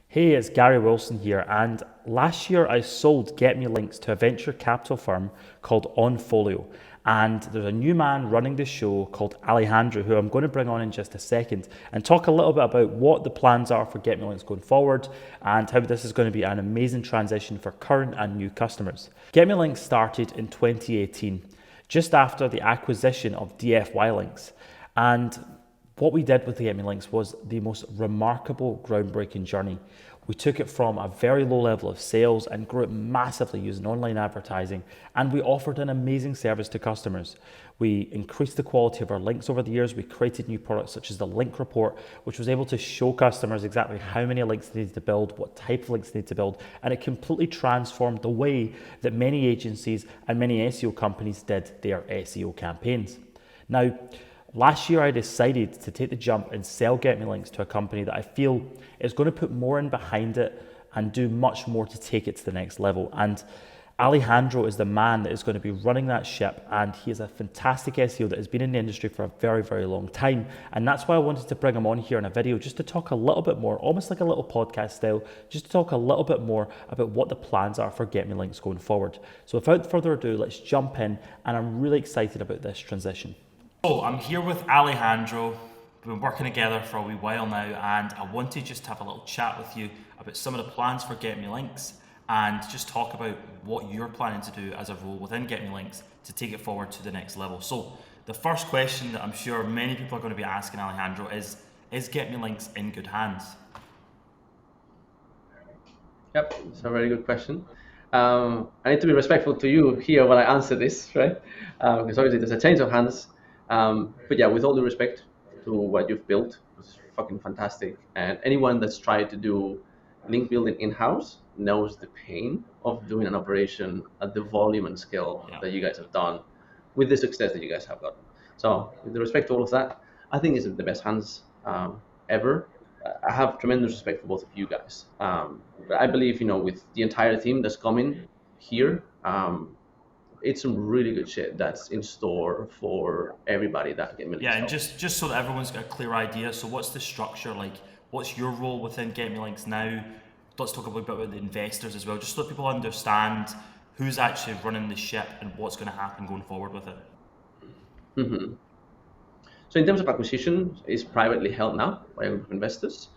Hey, it's Gary Wilson here, and last year I sold Get Me Links to a venture capital firm called Onfolio. And there's a new man running the show called Alejandro, who I'm going to bring on in just a second and talk a little bit about what the plans are for Get Me Links going forward and how this is going to be an amazing transition for current and new customers. Get Me Links started in 2018, just after the acquisition of DFY Links. And what we did with the Get Me Links was the most remarkable, groundbreaking journey. We took it from a very low level of sales and grew it massively using online advertising, and we offered an amazing service to customers. We increased the quality of our links over the years. We created new products such as the link report, which was able to show customers exactly how many links they needed to build, what type of links they needed to build, and it completely transformed the way that many agencies and many SEO companies did their SEO campaigns. Now, last year I decided to take the jump and sell Get Me Links to a company that I feel is going to put more in behind it and do much more to take it to the next level. And Alejandro is the man that is going to be running that ship, and he is a fantastic SEO that has been in the industry for a very, very long time. And that's why I wanted to bring him on here in a video, just to talk a little bit more, almost like a little podcast style, just to talk a little bit more about what the plans are for Get Me Links going forward. So without further ado, let's jump in, and I'm really excited about this transition. So I'm here with Alejandro. We've been working together for a wee while now, and I wanted just to have a little chat with you about some of the plans for Get Me Links and just talk about what you're planning to do as a role within Get Me Links to take it forward to the next level. So the first question that I'm sure many people are going to be asking Alejandro is Get Me Links in good hands? Yep, it's a very good question. I need to be respectful to you here while I answer this, right? Because obviously there's a change of hands. But yeah, with all due respect to what you've built, it's fucking fantastic. And anyone that's tried to do link building in-house knows the pain of doing an operation at the volume and scale that you guys have done with the success that you guys have gotten. So with the respect to all of that, I think it's the best hands ever. I have tremendous respect for both of you guys. But I believe, with the entire team that's coming here, it's some really good shit that's in store for everybody that Get Me Links. Yeah, and just so that everyone's got a clear idea, so what's the structure like? What's your role within Get Me Links now? Let's talk a little bit about the investors as well, just so that people understand who's actually running the ship and what's going to happen going forward with it. Mm-hmm. So in terms of acquisition, it's privately held now by a group of investors,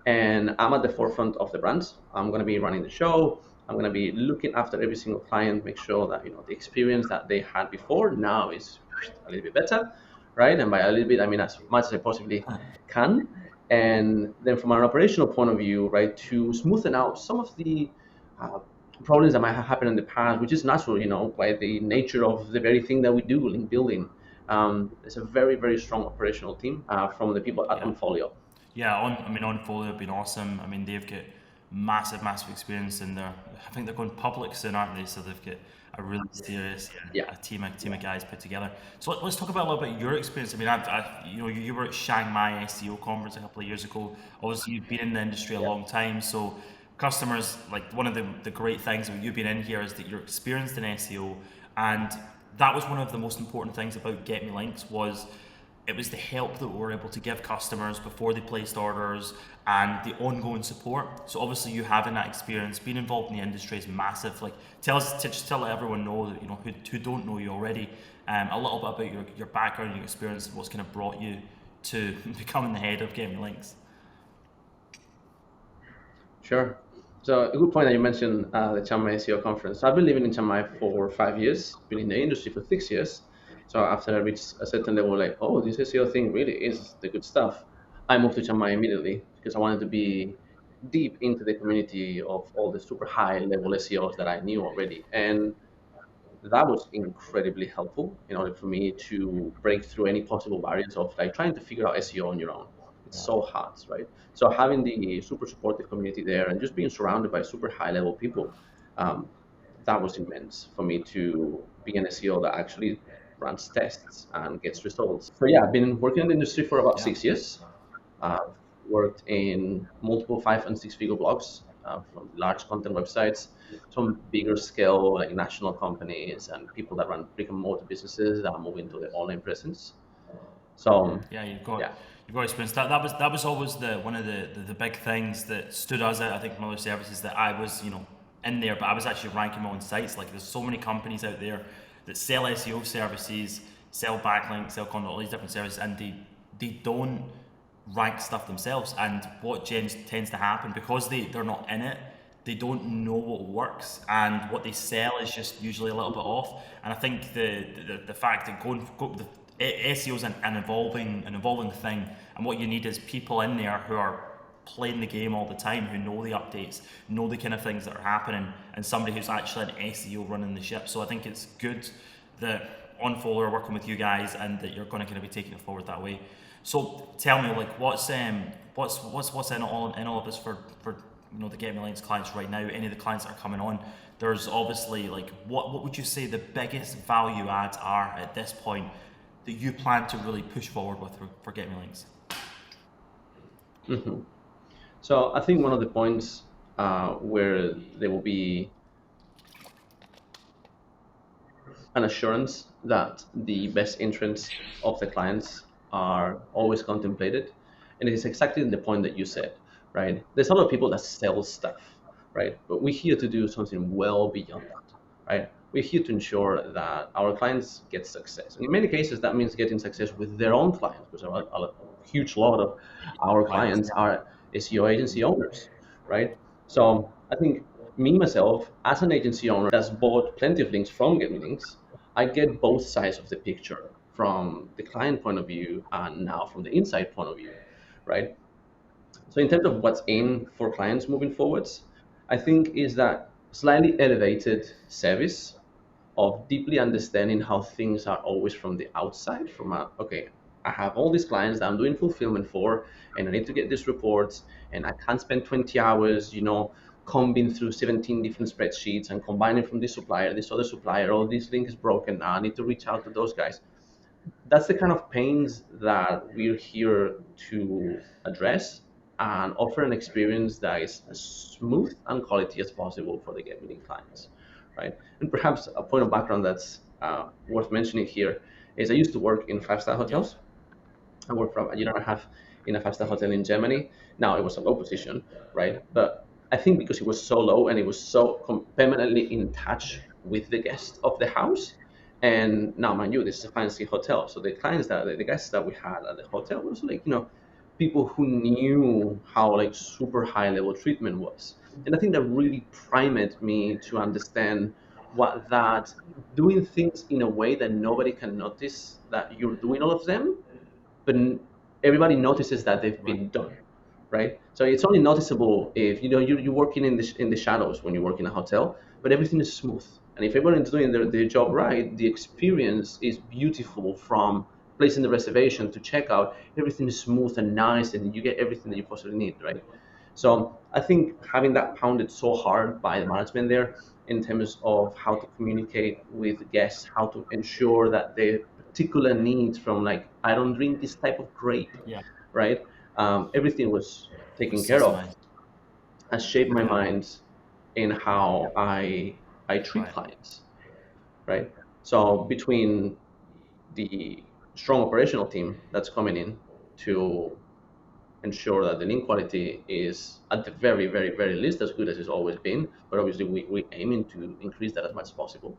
and I'm at the forefront of the brands. I'm going to be running the show. I'm going to be looking after every single client, make sure that the experience that they had before now is a little bit better, right? And by a little bit, I mean as much as I possibly can. And then from an operational point of view, right, to smoothen out some of the problems that might have happened in the past, which is natural, by the nature of the very thing that we do, link building. It's a very, very strong operational team from the people at Onfolio. Yeah, Onfolio have been awesome. I mean, they've got massive experience in there. I think they're going public soon, aren't they? So they've got a really serious a team of guys put together. So let's talk about a little bit your experience. I mean, you were at Chiang Mai SEO conference a couple of years ago. Obviously, you've been in the industry a long time, so customers, like, one of the great things about you being in here is that you're experienced in SEO, and that was one of the most important things about Get Me Links was it was the help that we were able to give customers before they placed orders and the ongoing support. So obviously you having that experience, being involved in the industry is massive. Like, just tell everyone know that, who don't know you already, a little bit about your background, your experience, and what's kind of brought you to becoming the head of Get Me Links. Sure. So a good point that you mentioned the Chiang Mai SEO conference. I've been living in Chiang Mai for 5 years, been in the industry for 6 years. So after I reached a certain level, like, oh, this SEO thing really is the good stuff, I moved to Chiang Mai immediately because I wanted to be deep into the community of all the super high level SEOs that I knew already. And that was incredibly helpful in order for me to break through any possible barriers of like trying to figure out SEO on your own. It's so hard, right? So having the super supportive community there and just being surrounded by super high level people, that was immense for me to be an SEO that actually runs tests and gets results. So yeah, I've been working in the industry for about 6 years. I've worked in multiple 5 and 6 figure blogs from large content websites, some bigger scale like national companies and people that run brick and mortar businesses that are moving to the online presence. So Yeah, you've You've got experience. That was always one of the big things that stood us out. I think from other services that I was in there, but I was actually ranking my own sites. Like there's so many companies out there that sell SEO services, sell backlinks, sell content, all these different services, and they don't rank stuff themselves. And what tends to happen because they're not in it, they don't know what works, and what they sell is just usually a little bit off. And I think the fact that SEO is an evolving thing, and what you need is people in there who are playing the game all the time, who know the updates, know the kind of things that are happening, and somebody who's actually an SEO running the ship. So I think it's good that Onfollow are working with you guys, and that you're going to kind of be taking it forward that way. So tell me, like, what's in all of this for the Get Me Links clients right now? Any of the clients that are coming on, there's obviously like what would you say the biggest value adds are at this point that you plan to really push forward with for Get Me Links? Mm-hmm. So I think one of the points where there will be an assurance that the best interests of the clients are always contemplated. And it is exactly the point that you said, right? There's a lot of people that sell stuff, right? But we're here to do something well beyond that, right? We're here to ensure that our clients get success. And in many cases, that means getting success with their own clients, because a huge lot of our clients are SEO agency owners, right? So I think me, myself, as an agency owner that's bought plenty of links from Get Me Links, I get both sides of the picture from the client point of view and now from the inside point of view, right? So in terms of what's in for clients moving forwards, I think is that slightly elevated service of deeply understanding how things are always from the outside, okay, I have all these clients that I'm doing fulfillment for, and I need to get these reports, and I can't spend 20 hours, combing through 17 different spreadsheets and combining from this supplier, this other supplier, oh, this link is broken now, I need to reach out to those guys. That's the kind of pains that we're here to address and offer an experience that is as smooth and quality as possible for the Get Me Link clients, right? And perhaps a point of background that's worth mentioning here is I used to work in five-star hotels. I worked for a year and a half in a five-star hotel in Germany. Now it was a low position, right? But I think because it was so low and it was so permanently in touch with the guests of the house. And now, mind you, this is a fancy hotel. So the the guests that we had at the hotel was like, people who knew how like super high level treatment was. And I think that really primed me to understand what that doing things in a way that nobody can notice that you're doing all of them, but everybody notices that they've been done, right? So it's only noticeable if you're working in the shadows when you work in a hotel, but everything is smooth. And if everyone is doing their job right, the experience is beautiful from placing the reservation to checkout. Everything is smooth and nice, and you get everything that you possibly need, right? So I think having that pounded so hard by the management there in terms of how to communicate with guests, how to ensure that their particular needs from like, I don't drink this type of grape, Yeah, right? Everything was was taken care of, systemized. has shaped my Yeah, mind in how I treat right. clients, right? So between the strong operational team that's coming in to ensure that the link quality is at the very, very, very least as good as it's always been, but obviously we're aiming to increase that as much as possible.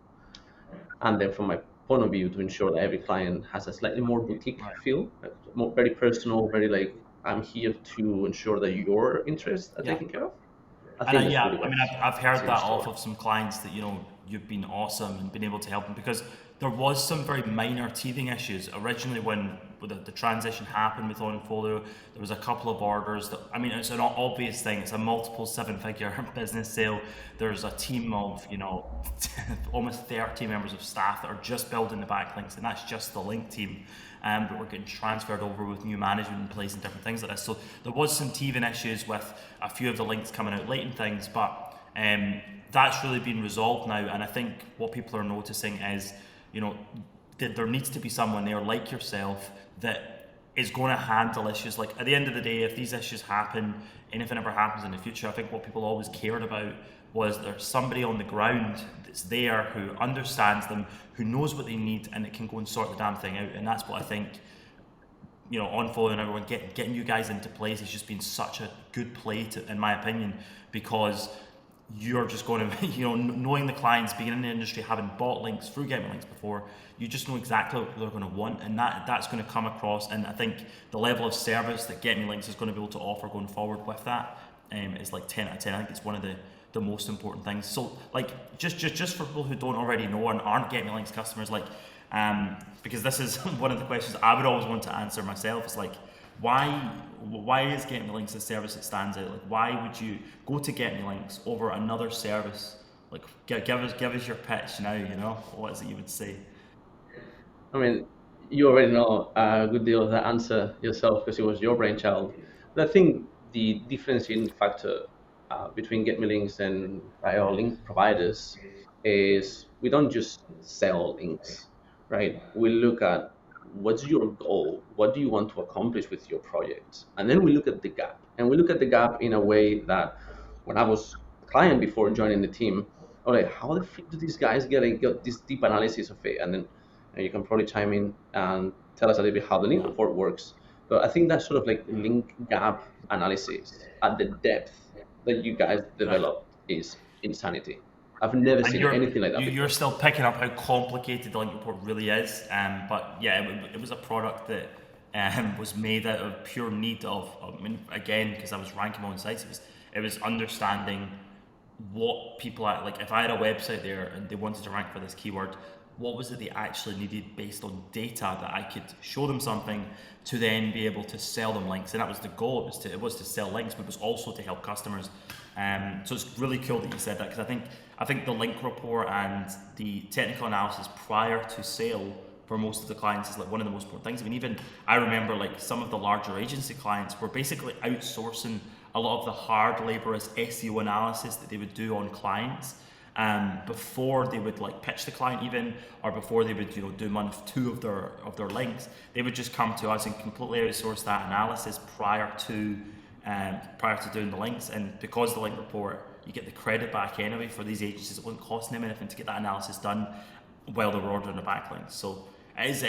And then from my point of view, to ensure that every client has a slightly more boutique Right. feel, more very personal, very like, I'm here to ensure that your interests are Yeah. taken care of. I And think that's yeah, really I mean, what's I've heard in that off store. of some clients that you've been awesome and been able to help them, because there was some very minor teething issues originally when the transition happened with Onfolio. There was a couple of orders that, I mean, it's an obvious thing. It's a multiple seven-figure business sale. There's a team of almost 30 members of staff that are just building the backlinks, and that's just the link team. But we're getting transferred over with new management in place and different things like this. So there was some teething issues with a few of the links coming out late and things, but that's really been resolved now. And I think what people are noticing is, that there needs to be someone there like yourself that is going to handle issues. Like at the end of the day, if these issues happen, anything ever happens in the future, I think what people always cared about was there's somebody on the ground that's there who understands them, who knows what they need, and it can go and sort the damn thing out. And that's what I think on following everyone, getting you guys into place has just been such a good play, in my opinion, because you're just going to, knowing the clients, being in the industry, having bought links through Get Me Links before, you just know exactly what they're going to want, and that's going to come across. And I think the level of service that Get Me Links is going to be able to offer going forward with that is like 10 out of 10. I think it's one of the most important things. So like just for people who don't already know and aren't Get Me Links customers, like because this is one of the questions I would always want to answer myself. It's like, why is Get Me Links a service that stands out? Like, why would you go to Get Me Links over another service? Like, give us your pitch now. What is it you would say? I mean, you already know a good deal of the answer yourself because it was your brainchild. But I think the differentiating factor between Get Me Links and our link providers is we don't just sell links, right? We look at what's your goal, what do you want to accomplish with your project, and then we look at the gap. And we look at the gap in a way that when I was a client before joining the team, I was like, how the freak do these guys get this deep analysis of it? And then you can probably chime in and tell us a little bit how the link report works. But I think that sort of like link gap analysis at the depth that you guys Right. developed is insanity. I've never And seen anything like that you're before. still picking up how complicated the link report really is. But yeah, it was a product that was made out of pure need of. I mean, again, because I was ranking my own sites, it was understanding what people like. If I had a website there and they wanted to rank for this keyword, what was it they actually needed based on data that I could show them something to then be able to sell them links. And that was the goal. It was to sell links, but it was also to help customers. So it's really cool that you said that, because I think the link report and the technical analysis prior to sale for most of the clients is like one of the most important things. I mean, even I remember like some of the larger agency clients were basically outsourcing a lot of the hard laborious SEO analysis that they would do on clients before they would like pitch the client even, or before they would do month 2 of their links. They would just come to us and completely outsource that analysis prior to doing the links. And because of the link report, you get the credit back anyway for these agencies. It wasn't costing them anything to get that analysis done while they were ordering the backlinks. So it is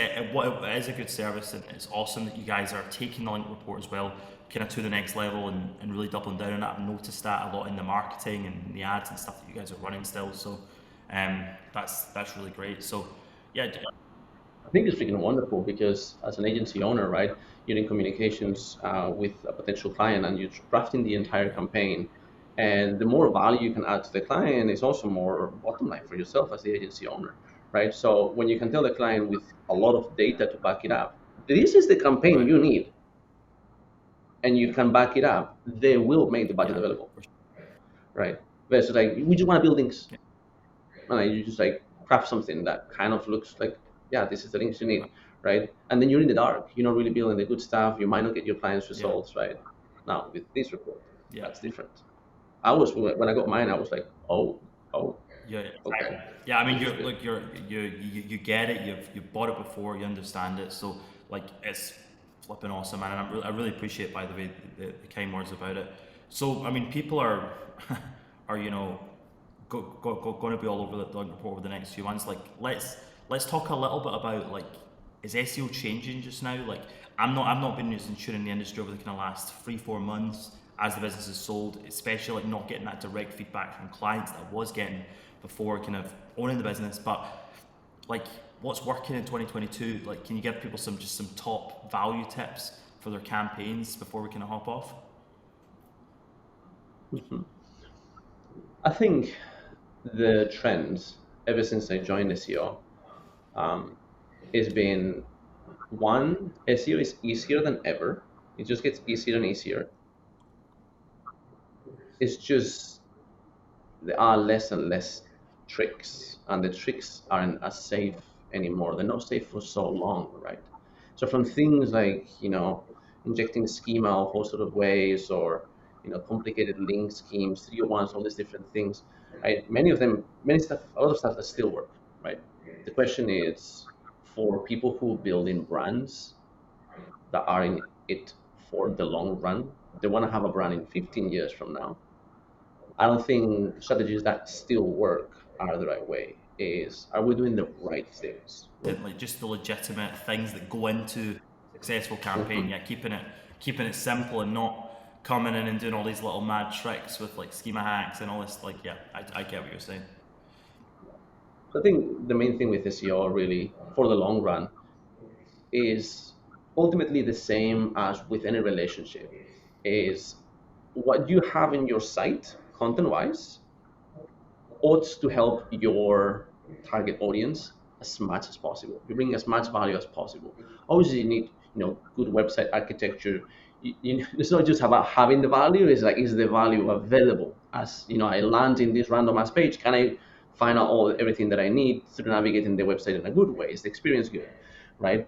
a good service, and it's awesome that you guys are taking the link report as well, kind of to the next level, and really doubling down on that. I've noticed that a lot in the marketing and the ads and stuff that you guys are running still. So that's really great. So yeah, I think it's freaking wonderful because as an agency owner, right, you're in communications with a potential client and you're drafting the entire campaign. And the more value you can add to the client is also more bottom line for yourself as the agency owner, right? So when you can tell the client with a lot of data to back it up, this is the campaign right, you need, and you can back it up, they will make the budget yeah, available, right? Versus like, we just want to build links. And like, you just like craft something that kind of looks like, yeah, this is the links you need, right? And then you're in the dark. You're not really building the good stuff. You might not get your clients' yeah, results, right? Now with this report, yeah. that's different. I was when I got mine, I was like, oh, Yeah, okay, exactly. Yeah, I mean, this is good. you get it. You've bought it before. You understand it. So like, it's flipping awesome, man. And I really appreciate, by the way, the kind words about it. So I mean, people are are going to be all over the dog report over the next few months. Like, let's talk a little bit about, like, is SEO changing just now? Like, I've not been in the industry over the kind of last 3-4 months as the business is sold, especially like not getting that direct feedback from clients that I was getting before kind of owning the business. But like, what's working in 2022? Like, can you give people some top value tips for their campaigns before we kind of hop off? Mhm. I think the trends ever since I joined SEO um, has been one, SEO is easier than ever. It just gets easier and easier. It's just there are less and less tricks, and the tricks aren't as safe anymore. They're not safe for so long, right? So from things like injecting schema of all sort of ways, or complicated link schemes, 301s, all these different things, right? Many of them, many stuff, a lot of stuff that still work, right? The question is for people who build in brands that are in it for the long run. They want to have a brand in 15 years from now. I don't think strategies that still work are the right way. Are we doing the right things? Like, just the legitimate things that go into successful campaign. Yeah, keeping it simple and not coming in and doing all these little mad tricks with like schema hacks and all this. Like, yeah, I get what you're saying. So I think the main thing with SEO really for the long run is ultimately the same as with any relationship, is what you have in your site content wise ought to help your target audience as much as possible. You bring as much value as possible. Obviously, you need good website architecture. It's not just about having the value. It's like, is the value available? As I land in this random ass page, can I find out everything that I need through navigating the website in a good way? Is the experience good, right?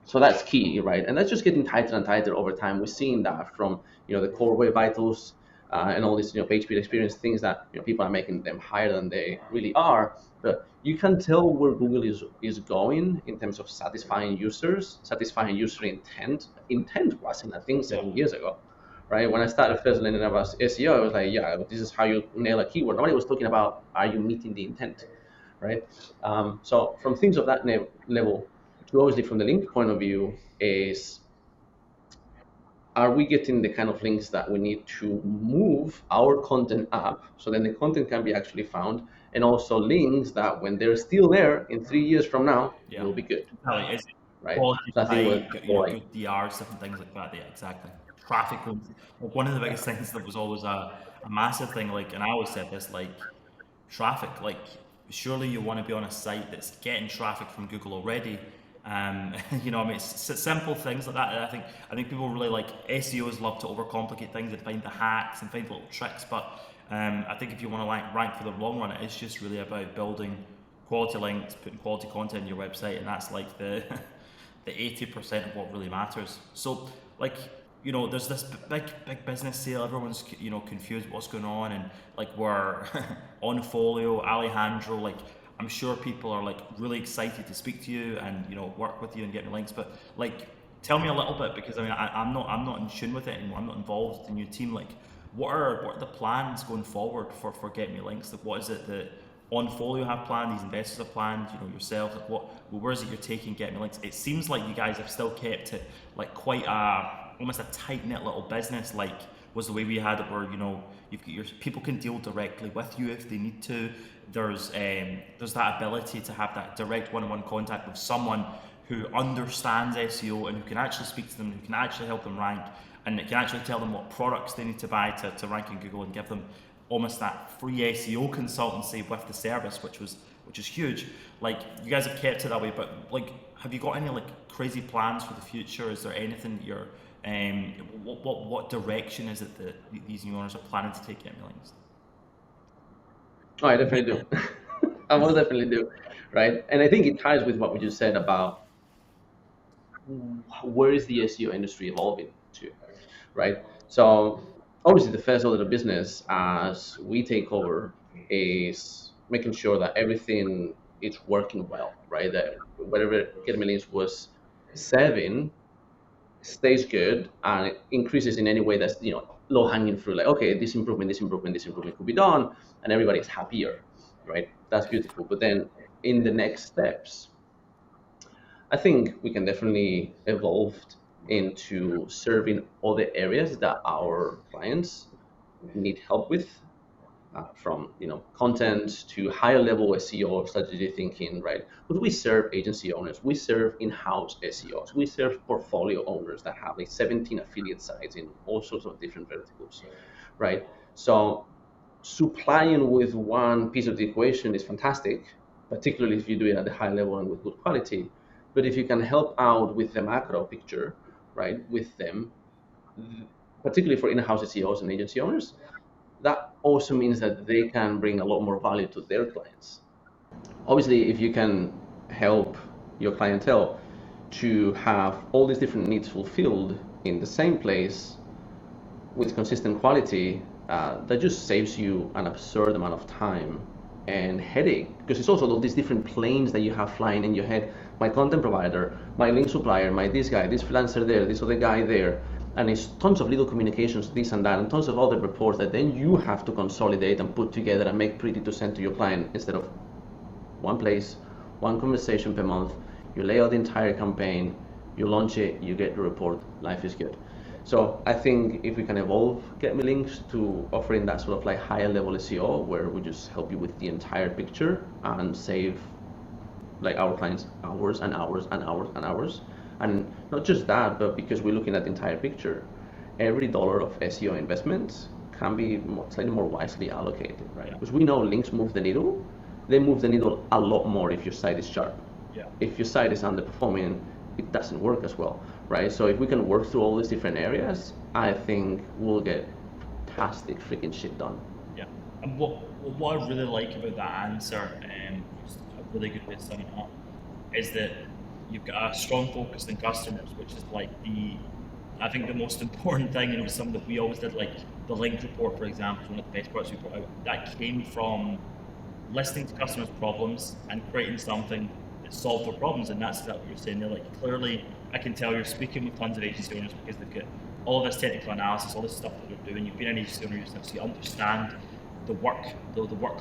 So that's key, right? And that's just getting tighter and tighter over time. We're seeing that from the core web vitals and all these page speed experience things that people are making them higher than they really are. But you can tell where Google is going in terms of satisfying users, satisfying user intent. Intent wasn't a thing 7 years ago, right? When I started first learning about SEO, I was like, yeah, this is how you nail a keyword. Nobody was talking about, are you meeting the intent, right? So from things of that level, obviously from the link point of view, is are we getting the kind of links that we need to move our content up so then the content can be actually found, and also links that when they're still there in 3 years from now Yeah, will be good, it's right? quality So I think we're site, more like, good DRs, different things like that. Yeah, exactly. Traffic, like one of the biggest things that was always a massive thing. Like, and I always said this, like traffic. Like, surely you want to be on a site that's getting traffic from Google already. I mean, it's simple things like that. And I think people really like SEOs love to overcomplicate things and find the hacks and find little tricks. But I think if you want to like rank for the long run, it's just really about building quality links, putting quality content on your website, and that's like the the 80% of what really matters. So like there's this big business sale. Everyone's confused what's going on, and like we're on folio, Alejandro. Like I'm sure people are like really excited to speak to you and work with you and get me links. But like, tell me a little bit, because I mean I'm not in tune with it anymore. I'm not involved in your team. Like, what are the plans going forward for Get Me Links? Like, what is it that OnFolio have planned, these investors have planned, yourself? Like, where is it you're taking Get Me Links? It seems like you guys have still kept it like quite almost a tight knit little business. Like was the way we had it, where you've got your people can deal directly with you if they need to. There's that ability to have that direct one-on-one contact with someone who understands SEO and who can actually speak to them, who can actually help them rank, and it can actually tell them what products they need to buy to rank in Google, and give them almost that free SEO consultancy with the service, which is huge. Like, you guys have kept it that way, but like, have you got any like crazy plans for the future? Is there anything that you're what direction is it that these new owners are planning to take Get Me Links? oh, I definitely do. I will definitely do, right? And I think it ties with what we just said about where is the SEO industry evolving to, right? So obviously the first order of business as we take over is making sure that everything is working well, right? That whatever Get Me Links was serving stays good and it increases in any way that's low hanging fruit. Like, okay, this improvement could be done, and everybody's happier, right? That's beautiful. But then in the next steps, I think we can definitely evolve into serving other areas that our clients need help with, from content to higher level SEO strategy thinking, right? But we serve agency owners, we serve in-house SEOs, we serve portfolio owners that have like 17 affiliate sites in all sorts of different verticals, right? So supplying with one piece of the equation is fantastic, particularly if you do it at the high level and with good quality. But if you can help out with the macro picture, right, with them, particularly for in-house SEOs and agency owners, that also means that they can bring a lot more value to their clients. Obviously, if you can help your clientele to have all these different needs fulfilled in the same place with consistent quality, that just saves you an absurd amount of time and headache, because it's also all these different planes that you have flying in your head. My content provider, my link supplier, my this guy, this freelancer there, this other guy there, and it's tons of little communications, this and that, and tons of other reports that then you have to consolidate and put together and make pretty to send to your client, instead of one place, one conversation per month. You lay out the entire campaign, You launch it, you get the report, life is good. So I think if we can evolve Get Me Links to offering that sort of like higher level SEO where we just help you with the entire picture and save like our clients hours and hours and hours and hours. And not just that, but because we're looking at the entire picture, every dollar of SEO investment can be slightly more wisely allocated, right? Because we know links move the needle. They move the needle a lot more if your site is sharp. Yeah. If your site is underperforming, it doesn't work as well, right? So if we can work through all these different areas, I think we'll get fantastic freaking shit done. Yeah. And what I really like about that answer, just a really good way to sum it up, is that you've got a strong focus on customers, which is like I think the most important thing, and it was something that we always did, like the link report, for example, is one of the best parts we put out. That came from listening to customers' problems and creating something that solved their problems, and that's what you're saying. They're like, clearly, I can tell you're speaking with tons of agency owners because they've got all of this technical analysis, all this stuff that they're doing. You've been an agency owner yourself, so you understand the work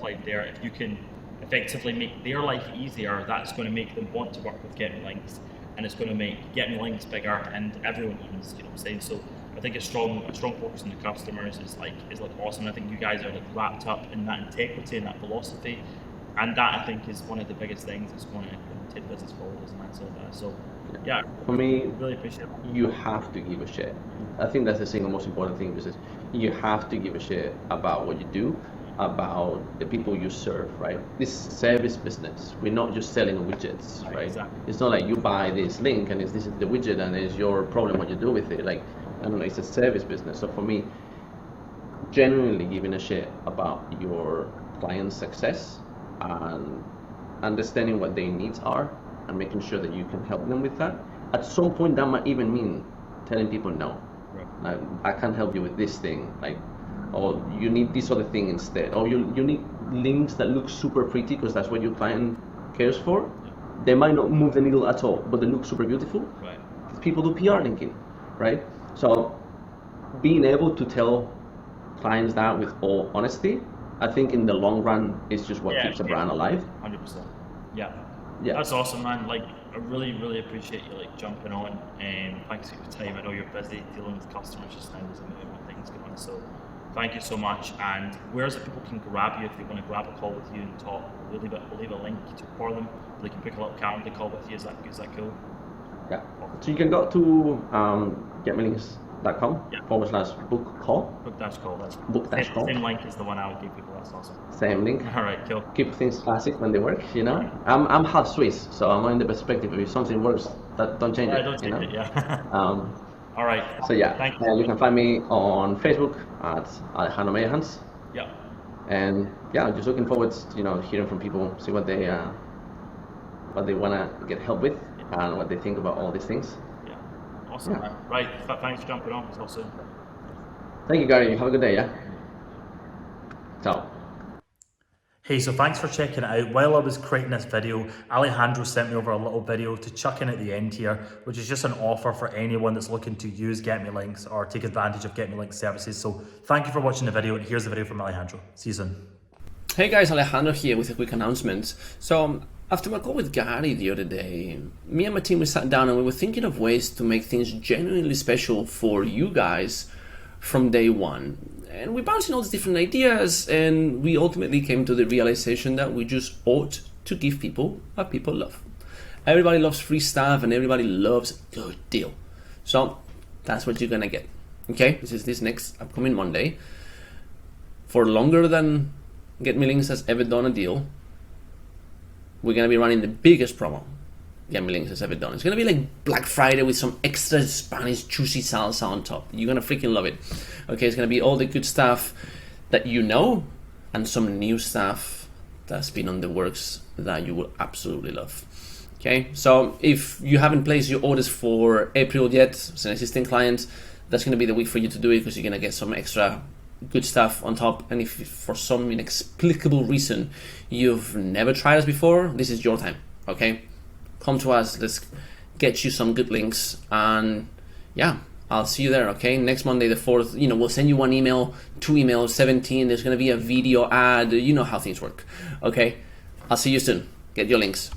life there. If you can effectively make their life easier, that's going to make them want to work with Get Me Links, and it's going to make Get Me Links bigger, and everyone wins. You know what I'm saying? So I think a strong focus on the customers is like awesome. I think you guys are like wrapped up in that integrity and that philosophy, and that I think is one of the biggest things that's going to take business forward, isn't it? So yeah, for me, really appreciate it. You have to give a shit. I think that's the single most important thing, because you have to give a shit about what you do, about the people you serve, right? This service business, we're not just selling widgets, right? Exactly. It's not like you buy this link and this is the widget and it's your problem what you do with it. Like, I don't know, it's a service business. So for me, genuinely giving a shit about your client's success and understanding what their needs are and making sure that you can help them with that. At some point, that might even mean telling people no. Right. I can't help you with this thing, like, or you need this other thing instead, or you need links that look super pretty because that's what your client cares for. Yeah. They might not move the needle at all, but they look super beautiful. Right. People do PR linking, right? So being able to tell clients that with all honesty, I think in the long run is just what keeps a brand alive. 100%. Yeah. That's awesome, man. Like, I really appreciate you like jumping on, and thanks for your time. I know you're busy dealing with customers just now. There's a million things going on, so thank you so much. And where's it people can grab you if they want to grab a call with you and talk? We'll leave a link for them. They can pick a little calendar call with you. Is that cool? Yeah. So you can go to getmelings.com/book call. Book-call. That's book-call. Same link as the one I would give people. That's awesome. Same link. All right, cool. Keep things classic when they work, you know. I'm half Swiss, so I'm in the perspective. If something works, don't change it. Don't change it. Yeah. All right. So yeah, you can find me on Facebook at Alejandro Meyerhans. Yeah. And yeah, just looking forward to hearing from people, see what they want to get help with and what they think about all these things. Yeah. Awesome. Yeah. Right. Thanks for jumping on. Talk soon. Thank you, Gary. Have a good day. Yeah. Ciao. Hey, so thanks for checking it out. While I was creating this video, Alejandro sent me over a little video to chuck in at the end here, which is just an offer for anyone that's looking to use Get Me Links or take advantage of Get Me Links services. So thank you for watching the video, and here's the video from Alejandro. See you soon. Hey guys, Alejandro here with a quick announcement. So after my call with Gary the other day, me and my team, we sat down and we were thinking of ways to make things genuinely special for you guys from day one. And we bounced all these different ideas, and we ultimately came to the realization that we just ought to give people what people love. Everybody loves free stuff, and everybody loves a good deal. So that's what you're gonna get. Okay, this next upcoming Monday. For longer than Get Me Links has ever done a deal, we're gonna be running the biggest promo Get Me Links has ever done. It's gonna be like Black Friday with some extra Spanish juicy salsa on top. You're gonna freaking love it. Okay, it's gonna be all the good stuff that you know and some new stuff that's been on the works that you will absolutely love. Okay, so if you haven't placed your orders for April yet, as an existing client, that's gonna be the week for you to do it, because you're gonna get some extra good stuff on top. And if for some inexplicable reason you've never tried us before, this is your time. Okay, come to us, let's get you some good links, and yeah, I'll see you there. Okay, next Monday the 4th, we'll send you 1 email, 2 emails, 17, there's going to be a video ad, you know how things work. Okay, I'll see you soon. Get your links.